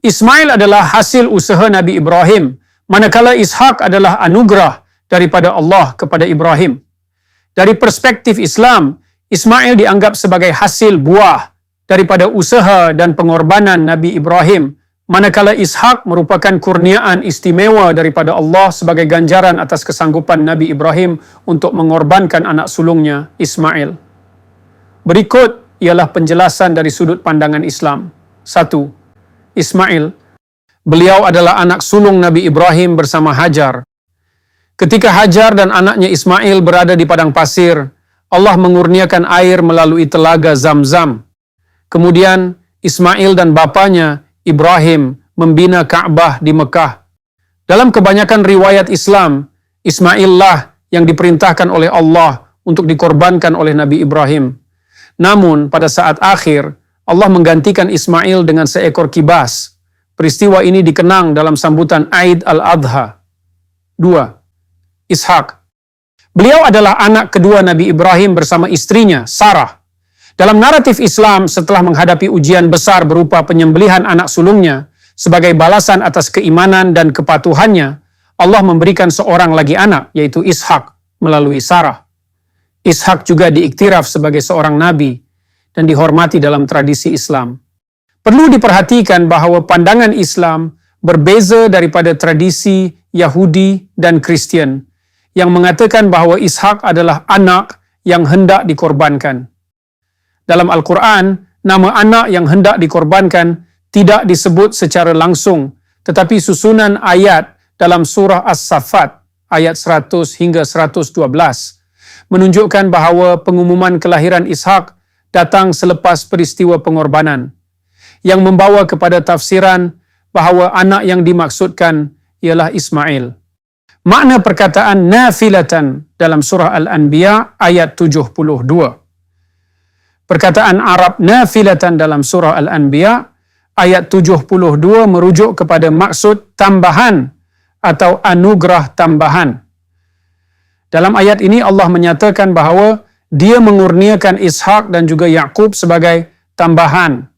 Ismail adalah hasil usaha Nabi Ibrahim, manakala Ishak adalah anugerah daripada Allah kepada Ibrahim. Dari perspektif Islam, Ismail dianggap sebagai hasil buah daripada usaha dan pengorbanan Nabi Ibrahim, manakala Ishak merupakan kurniaan istimewa daripada Allah sebagai ganjaran atas kesanggupan Nabi Ibrahim untuk mengorbankan anak sulungnya, Ismail. Berikut ialah penjelasan dari sudut pandangan Islam. 1. Ismail. Beliau adalah anak sulung Nabi Ibrahim bersama Hajar. Ketika Hajar dan anaknya Ismail berada di padang pasir, Allah mengurniakan air melalui telaga Zamzam. Kemudian Ismail dan bapanya Ibrahim membina Ka'bah di Mekah. Dalam kebanyakan riwayat Islam, Ismail lah yang diperintahkan oleh Allah untuk dikorbankan oleh Nabi Ibrahim. Namun pada saat akhir, Allah menggantikan Ismail dengan seekor kibas. Peristiwa ini dikenang dalam sambutan Aid al-Adha. 2. Ishak. Beliau adalah anak kedua Nabi Ibrahim bersama istrinya, Sarah. Dalam naratif Islam, setelah menghadapi ujian besar berupa penyembelihan anak sulungnya, sebagai balasan atas keimanan dan kepatuhannya, Allah memberikan seorang lagi anak, yaitu Ishak, melalui Sarah. Ishak juga diiktiraf sebagai seorang nabi dan dihormati dalam tradisi Islam. Perlu diperhatikan bahawa pandangan Islam berbeza daripada tradisi Yahudi dan Kristian yang mengatakan bahawa Ishak adalah anak yang hendak dikorbankan. Dalam Al-Quran, nama anak yang hendak dikorbankan tidak disebut secara langsung, tetapi susunan ayat dalam surah As-Saffat ayat 100 hingga 112 menunjukkan bahawa pengumuman kelahiran Ishak datang selepas peristiwa pengorbanan, yang membawa kepada tafsiran bahawa anak yang dimaksudkan ialah Ismail. Makna perkataan nafilatan dalam surah Al-Anbiya ayat 72. Perkataan Arab nafilatan dalam surah Al-Anbiya ayat 72 merujuk kepada maksud tambahan atau anugerah tambahan. Dalam ayat ini Allah menyatakan bahawa Dia mengurniakan Ishak dan juga Yaqub sebagai tambahan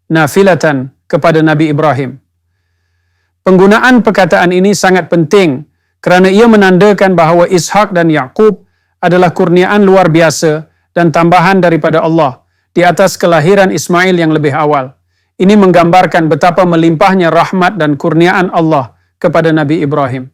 nafilatan kepada Nabi Ibrahim. Penggunaan perkataan ini sangat penting kerana ia menandakan bahawa Ishak dan Yaqub adalah kurniaan luar biasa dan tambahan daripada Allah di atas kelahiran Ismail yang lebih awal. Ini menggambarkan betapa melimpahnya rahmat dan kurniaan Allah kepada Nabi Ibrahim.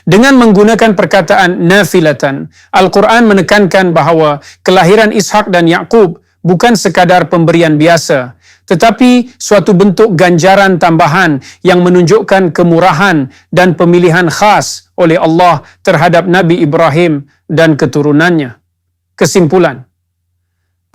Dengan menggunakan perkataan nafilatan, Al-Quran menekankan bahawa kelahiran Ishak dan Yaqub bukan sekadar pemberian biasa, tetapi suatu bentuk ganjaran tambahan yang menunjukkan kemurahan dan pemilihan khas oleh Allah terhadap Nabi Ibrahim dan keturunannya. Kesimpulan,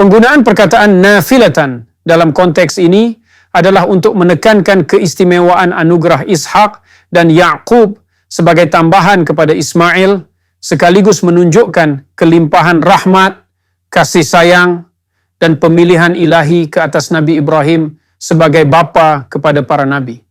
penggunaan perkataan nafilatan dalam konteks ini adalah untuk menekankan keistimewaan anugerah Ishak dan Yaqub sebagai tambahan kepada Ismail, sekaligus menunjukkan kelimpahan rahmat, kasih sayang dan pemilihan ilahi ke atas Nabi Ibrahim sebagai bapa kepada para nabi.